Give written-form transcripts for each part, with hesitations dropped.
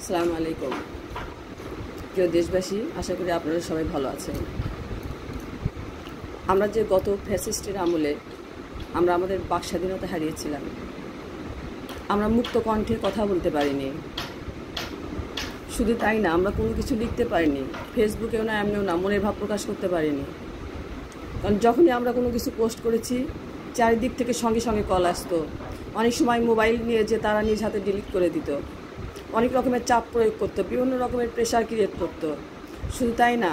আসসালামু আলাইকুম প্রিয় দেশবাসী, আশা করি আপনারা সবাই ভালো আছেন। আমরা যে গত ফ্যাসিস্টের আমলে আমরা আমাদের বাক স্বাধীনতা হারিয়েছিলাম, আমরা মুক্ত কণ্ঠে কথা বলতে পারিনি। শুধু তাই না, আমরা কোনো কিছু লিখতে পারিনি, ফেসবুকেও না এমনিও না, মনের ভাব প্রকাশ করতে পারিনি। কারণ যখনই আমরা কোনো কিছু পোস্ট করেছি, চারিদিক থেকে সঙ্গে সঙ্গে কল আসতো। অনেক সময় মোবাইল নিয়ে যে তারা নিজ হাতে ডিলিট করে দিত, অনেক রকমের চাপ প্রয়োগ করতো, বিভিন্ন রকমের প্রেশার ক্রিয়েট করতো। শুধু তাই না,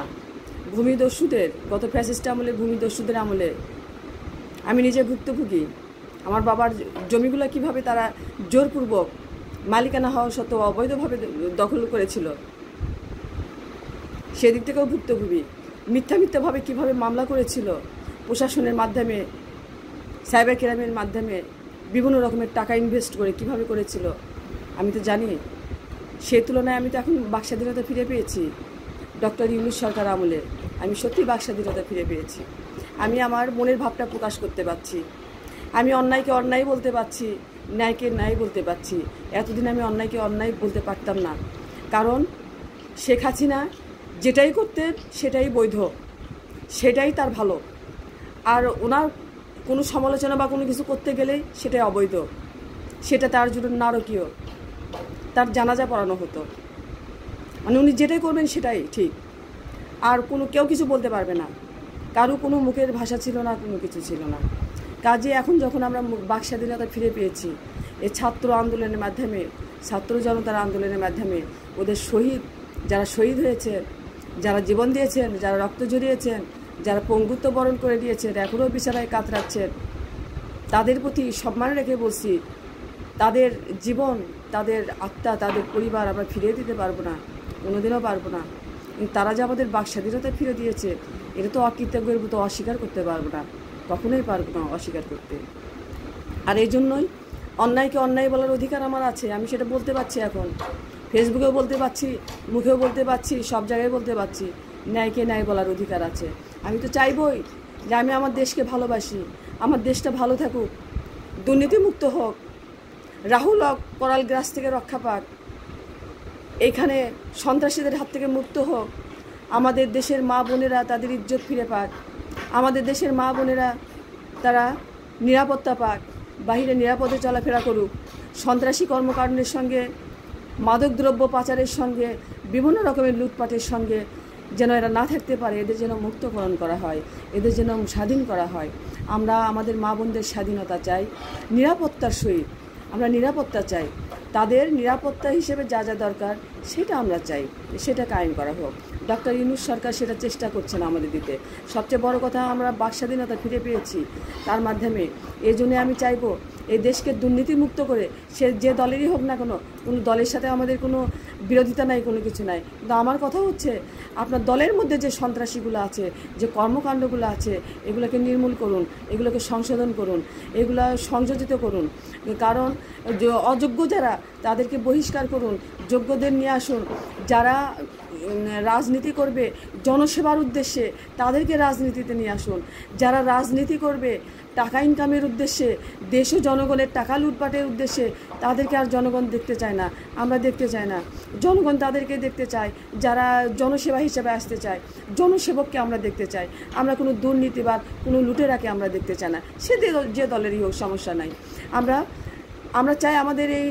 ভূমিদস্যুদের, গত ফ্যাসিস্ট আমলে ভূমিদস্যুদের আমলে আমি নিজে ভুক্তভোগী। আমার বাবার জমিগুলো কিভাবে তারা জোরপূর্বক মালিকানা হওয়া সত্ত্বেও অবৈধভাবে দখল করেছিল, সেদিক থেকেও ভুক্তভোগী। মিথ্যাভাবে কিভাবে মামলা করেছিল, প্রশাসনের মাধ্যমে, সাইবার ক্রাইমের মাধ্যমে বিভিন্ন রকমের টাকা ইনভেস্ট করে কিভাবে করেছিল আমি তো জানি। সেই তুলনায় আমি তো এখন বাক স্বাধীনতা ফিরে পেয়েছি। ডক্টর ইউনূস সরকার আমলে আমি সত্যি বাক স্বাধীনতা ফিরে পেয়েছি। আমি আমার মনের ভাবটা প্রকাশ করতে পারছি। আমি অন্যায়কে অন্যায় বলতে পারছি, ন্যায়কে ন্যায় বলতে পারছি। এতদিন আমি অন্যায়কে অন্যায় বলতে পারতাম না, কারণ শেখ হাসিনা যেটাই করতেন সেটাই বৈধ, সেটাই তার ভালো। আর ওনার কোনো সমালোচনা বা কোনো কিছু করতে গেলেই সেটাই অবৈধ, সেটা তার জন্য নারকীয়। তার জানাজা পড়ানো হতো, মানে উনি যেটাই করবেন সেটাই ঠিক, আর কেউ কিছু বলতে পারবে না। কারো কোনো মুখের ভাষা ছিল না, কোনো কিছু ছিল না। কাজে এখন যখন আমরা বাক স্বাধীনতা ফিরে পেয়েছি, এই ছাত্র আন্দোলনের মাধ্যমে, ছাত্র জনতার আন্দোলনের মাধ্যমে, ওদের শহীদ, যারা শহীদ হয়েছেন, যারা জীবন দিয়েছেন, যারা রক্ত ঝরিয়েছেন, যারা পঙ্গুত্ব বরণ করে দিয়েছেন, এখনও বিছানায় কাতরাচ্ছেন, তাদের প্রতি সম্মান রেখে বলছি, তাদের জীবন, তাদের আত্মা, তাদের পরিবার আমরা ফিরিয়ে দিতে পারবো না, কোনোদিনও পারবো না। কিন্তু তারা যে আমাদের বাক স্বাধীনতা ফিরে দিয়েছে, এটা তো অকৃতজ্ঞের মতো অস্বীকার করতে পারবো না, কখনোই পারবো না অস্বীকার করতে। আর এই জন্যই অন্যায়কে অন্যায় বলার অধিকার আমার আছে, আমি সেটা বলতে পারছি। এখন ফেসবুকেও বলতে পারছি, মুখেও বলতে পারছি, সব জায়গায় বলতে পারছি। ন্যায়কে ন্যায় বলার অধিকার আছে। আমি তো চাইবই যে আমি আমার দেশকে ভালোবাসি, আমার দেশটা ভালো থাকুক, দুর্নীতিমুক্ত হোক, রাহুল করাল গ্রাস থেকে রক্ষা পাক, এইখানে সন্ত্রাসীদের হাত থেকে মুক্ত হোক, আমাদের দেশের মা বোনেরা তাদের ইজ্জত ফিরে পাক, আমাদের দেশের মা বোনেরা তারা নিরাপত্তা পাক, বাহিরে নিরাপদে চলাফেরা করুক। সন্ত্রাসী কর্মকাণ্ডের সঙ্গে, মাদকদ্রব্য পাচারের সঙ্গে, বিভিন্ন রকমের লুটপাটের সঙ্গে যেন এরা না থাকতে পারে, এদের যেন মুক্তকরণ করা হয়, এদের যেন স্বাধীন করা হয়। আমরা আমাদের মা বোনদের স্বাধীনতা চাই, নিরাপত্তার সহিত আমরা নিরাপত্তা চাই। তাদের নিরাপত্তা হিসেবে যা যা দরকার সেটা আমরা চাই, সেটা কায়েম করা হোক। ডক্টর ইউনূস সরকার সেটা চেষ্টা করছেন আমাদের দিতে। সবচেয়ে বড় কথা, আমরা বাক স্বাধীনতা ফিরে পেয়েছি তার মাধ্যমে। এই জন্যে আমি চাইব এই দেশকে দুর্নীতিমুক্ত করে, সে যে দলেরই হোক না কেন, কোনো দলের সাথে আমাদের কোনো বিরোধিতা নাই, কোনো কিছু নাই। কিন্তু আমার কথা হচ্ছে, আপনার দলের মধ্যে যে সন্ত্রাসীগুলো আছে, যে কর্মকাণ্ডগুলো আছে, এগুলোকে নির্মূল করুন, এগুলোকে সংশোধন করুন, এগুলো সংযোজিত করুন। কারণ অযোগ্য যারা, তাদেরকে বহিষ্কার করুন, যোগ্যদের নিয়ে আসুন। যারা রাজনীতি করবে জনসেবার উদ্দেশ্যে, তাদেরকে রাজনীতিতে নিয়ে আসুন। যারা রাজনীতি করবে টাকা ইনকামের উদ্দেশ্যে, দেশ ও জনগণের টাকা লুটপাটের উদ্দেশ্যে, তাদেরকে আর জনগণ দেখতে চায় না, আমরা দেখতে চাই না। জনগণ তাদেরকে দেখতে চায় যারা জনসেবা হিসেবে আসতে চায়, জনসেবককে আমরা দেখতে চাই। আমরা কোনো দুর্নীতিবাদ, কোনো লুটেরাকে আমরা দেখতে চাই না, সে যে দলেরই হোক, সমস্যা নাই। আমরা চাই আমাদের এই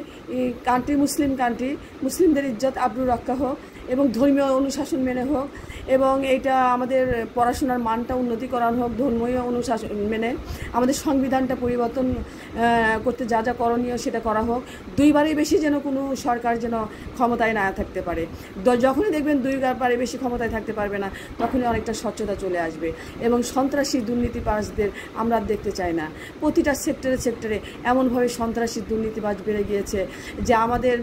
কান্ট্রি মুসলিম কান্ট্রি, মুসলিমদের ইজ্জত আবরু রক্ষা হোক, এবং ধর্মীয় অনুশাসন মেনে হোক, এবং এইটা আমাদের পড়াশোনার মানটা উন্নতি করানো হোক ধর্মীয় অনুশাসন মেনে। আমাদের সংবিধানটা পরিবর্তন করতে যা যা করণীয় সেটা করা হোক। দুইবারের বেশি যেন কোনো সরকার যেন ক্ষমতায় না থাকতে পারে। যখনই দেখবেন দুইবারের বেশি ক্ষমতায় থাকতে পারবে না, তখনই অনেকটা স্বচ্ছতা চলে আসবে। এবং সন্ত্রাসী দুর্নীতিবাজদের আমরা দেখতে চাই না। প্রতিটা সেক্টরে এমনভাবে সন্ত্রাসী দুর্নীতিবাজ বেড়ে গিয়েছে যে আমাদের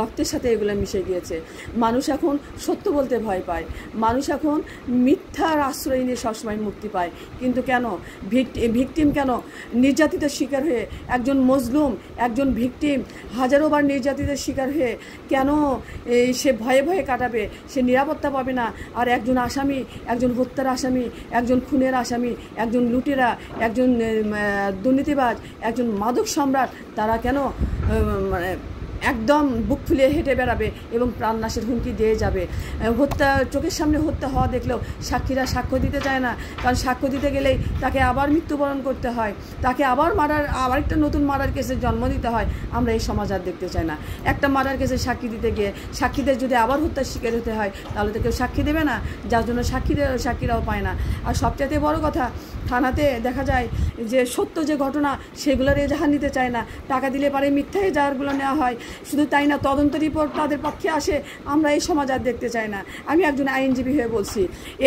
রক্তের সাথে এগুলো মিশে গিয়েছে। মানুষ এখন সত্য বলতে ভয় পায়, মানুষ এখন মিথ্যার আশ্রয় নিয়ে সবসময় মুক্তি পায়। কিন্তু কেন ভিকটিম কেন নির্যাতিতের শিকার হয়ে, একজন মজলুম, একজন ভিকটিম হাজারোবার নির্যাতিতের শিকার হয়ে কেন সে ভয়ে ভয়ে কাটাবে, সে নিরাপত্তা পাবে না? আর একজন আসামি, একজন হত্যার আসামি, একজন খুনের আসামি, একজন লুটেরা, একজন দুর্নীতিবাজ, একজন মাদক সম্রাট, তারা কেন একদম বুক ফুলিয়ে হেঁটে বেড়াবে এবং প্রাণনাশের হুমকি দিয়ে যাবে। হত্যা, চোখের সামনে হত্যা হওয়া দেখলেও সাক্ষীরা সাক্ষ্য দিতে চায় না, কারণ সাক্ষ্য দিতে গেলেই তাকে আবার মৃত্যুবরণ করতে হয়, তাকে আবার আরেকটা নতুন মার্ডার কেসের জন্ম দিতে হয়। আমরা এই সমাজ আর দেখতে চাই না। একটা মার্ডার কেসে সাক্ষী দিতে গিয়ে সাক্ষীদের যদি আবার হত্যার শিকার হতে হয়, তাহলে তো কেউ সাক্ষী দেবে না, যার জন্য সাক্ষীরাও পায় না। আর সবচাইতে বড় কথা, থানাতে দেখা যায় যে সত্য যে ঘটনা সেগুলোর এজাহার নিতে চায় না, টাকা দিলে পারে মিথ্যা এজাহারগুলো নেওয়া হয়। শুধু তাই না, তদন্ত রিপোর্ট তাদের পক্ষে আসে। আমরা এই সমাজ আর দেখতে চাই না। আমি একজন আইনজীবী হয়ে বলছি,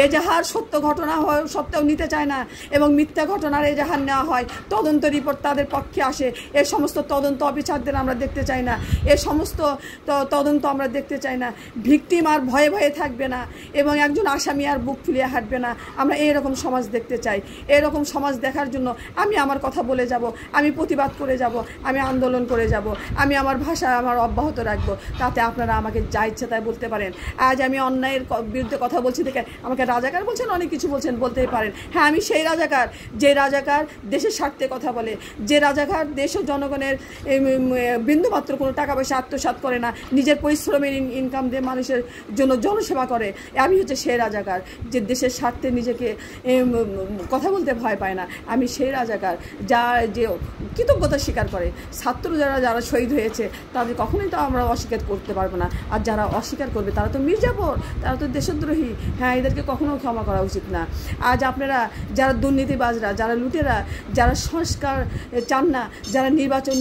এজাহার সত্য ঘটনা সত্ত্বেও নিতে চায় না এবং মিথ্যা ঘটনার এজাহার নেওয়া হয়, তদন্ত রিপোর্ট তাদের পক্ষে আসে। এ সমস্ত তদন্ত অফিসারদের আমরা দেখতে চাই না, এ সমস্ত তদন্ত আমরা দেখতে চাই না। ভিকটিম আর ভয়ে ভয়ে থাকবে না এবং একজন আসামি আর বুক ফুলিয়ে হাঁটবে না। আমরা এইরকম সমাজ দেখতে চাই। এরকম সমাজ দেখার জন্য আমি আমার কথা বলে যাব, আমি প্রতিবাদ করে যাব, আমি আন্দোলন করে যাব, আমি আমার ভাষা আমার অব্যাহত রাখবো। তাতে আপনারা আমাকে যা ইচ্ছে তাই বলতে পারেন। আজ আমি অন্যায়ের বিরুদ্ধে কথা বলছি দেখে আমাকে রাজাকার বলছেন, অনেক কিছু বলছেন, বলতেই পারেন। হ্যাঁ, আমি সেই রাজাকার, যে রাজাকার দেশের স্বার্থে কথা বলে, যে রাজাকার দেশ ও জনগণের বিন্দুমাত্র কোনো টাকা পয়সা আত্মসাৎ করে না, নিজের পরিশ্রমের ইনকাম দিয়ে মানুষের জন্য জনসেবা করে। আমি হচ্ছে সেই রাজাকার যে দেশের স্বার্থে নিজেকে কথা বলতে ভয় পায় না। আমি সেই রাজাকার যে কৃতজ্ঞতা স্বীকার করে। ছাত্র যারা শহীদ হয়েছে তাদের কখনোই তো আমরা অস্বীকার করতে পারবো না। আর যারা অস্বীকার করবে তারা তো মির্জাপুর, তারা তো দেশদ্রোহী। হ্যাঁ, এদেরকে কখনো ক্ষমা করা উচিত না। আজ আপনারা যারা দুর্নীতিবাজরা, যারা লুটেরা, যারা সংস্কার চান না, যারা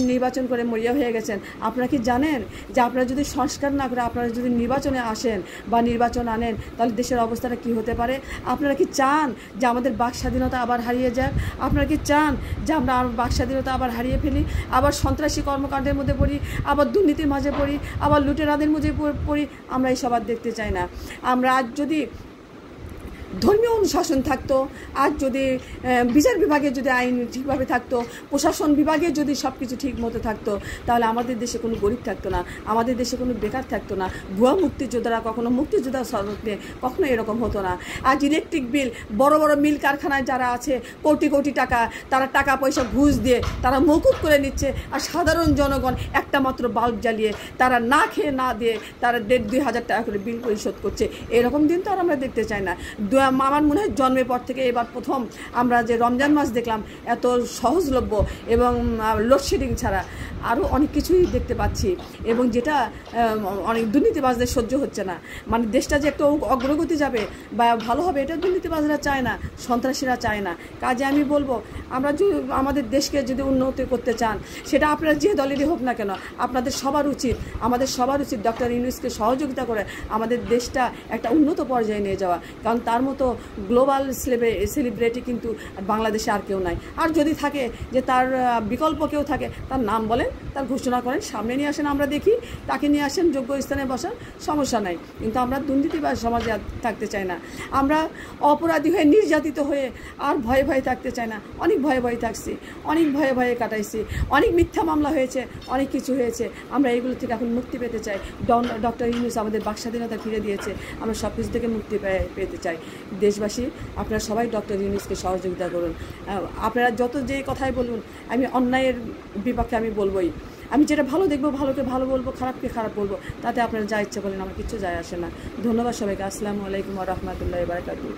নির্বাচন করে মরিয়া হয়ে গেছেন, আপনারা কি জানেন যে আপনারা যদি সংস্কার না করে আপনারা যদি নির্বাচনে আসেন বা নির্বাচন আনেন, তাহলে দেশের অবস্থাটা কি হতে পারে? আপনারা কি চান যে আমাদের বাক স্বাধীনতা আবার হারিয়ে যাক? আপনারা কি চান যে আমরা বাক স্বাধীনতা আবার হারিয়ে ফেলি, আবার সন্ত্রাসী কর্মকাণ্ডের মধ্যে পড়ি, আবার দুর্নীতির মাঝে পড়ি, আবার লুটেরাদের মধ্যে পড়ি? আমরা এইসব আর দেখতে চাই না। আমরা আজ যদি ধর্মীয় অনুশাসন থাকতো, আজ যদি বিচার বিভাগে যদি আইন ঠিকভাবে থাকতো, প্রশাসন বিভাগে যদি সব কিছু ঠিক মতো থাকতো, তাহলে আমাদের দেশে কোনো গরিব থাকতো না, আমাদের দেশে কোনো বেকার থাকতো না। ভুয়া মুক্তিযোদ্ধারা কখনো মুক্তিযোদ্ধা স্মরণ নিয়ে কখনো এরকম হতো না। আজ ইলেকট্রিক বিল, বড় বড় মিল কারখানায় যারা আছে কোটি কোটি টাকা, তারা টাকা পয়সা ঘুষ দিয়ে তারা মকুব করে নিচ্ছে, আর সাধারণ জনগণ একটা মাত্র বাল্ব জ্বালিয়ে তারা না খেয়ে না দিয়ে তারা 1,500-2,000 টাকা করে বিল পরিশোধ করছে। এরকম দিন তো আর আমরা দেখতে চাই না। আমার মনে হয় জন্মের পর থেকে এবার প্রথম আমরা যে রমজান মাস দেখলাম, এত সহজলভ্য এবং লোডশেডিং ছাড়া আরও অনেক কিছুই দেখতে পাচ্ছি, এবং যেটা অনেক দুর্নীতিবাজদের সহ্য হচ্ছে না। মানে দেশটা যে একটু অগ্রগতি যাবে বা ভালো হবে, এটা দুর্নীতিবাজরা চায় না, সন্ত্রাসীরা চায় না। কাজে আমি বলবো, আমরা যদি আমাদের দেশকে যদি উন্নতি করতে চান, সেটা আপনারা যে দলেরই হোক না কেন, আপনাদের সবার উচিত, আমাদের সবার উচিত ডক্টর ইউনূসকে সহযোগিতা করে আমাদের দেশটা একটা উন্নত পর্যায়ে নিয়ে যাওয়া। কারণ তার মতো গ্লোবাল সেলিব্রিটি কিন্তু বাংলাদেশে আর কেউ নাই। আর যদি থাকে যে তার বিকল্প কেউ থাকে, তার নাম বলেন, তার ঘোষণা করেন, সামনে নিয়ে আসেন, আমরা দেখি, তাকে নিয়ে আসেন, যোগ্য স্থানে বসান, সমস্যা নাই। কিন্তু আমরা দুর্নীতিবাজ সমাজে থাকতে চাই না। আমরা অপরাধী হয়ে নির্যাতিত হয়ে আর ভয়ে ভয়ে থাকতে চাই না। অনেক ভয়ে ভয়ে থাকছি, অনেক ভয়ে ভয়ে কাটাইছি, অনেক মিথ্যা মামলা হয়েছে, অনেক কিছু হয়েছে। আমরা এগুলো থেকে এখন মুক্তি পেতে চাই। ডক্টর ইউনূস আমাদের বাক স্বাধীনতা ফিরে দিয়েছে, আমরা সব কিছু থেকে মুক্তি পেতে চাই। দেশবাসী, আপনারা সবাই ডক্টর ইউনূসকে সহযোগিতা করুন। আপনারা যত যে কথাই বলুন, আমি অন্যায়ের বিপক্ষে আমি বলবোই। আমি যেটা ভালো দেখবো ভালোকে ভালো বলবো, খারাপকে খারাপ বলবো, তাতে আপনারা যা ইচ্ছা বলেন, আমার কিচ্ছু যায় আসে না। ধন্যবাদ সবাইকে। আসসালামু আলাইকুম ওয়া রাহমাতুল্লাহি ওয়া বারাকাতুহু।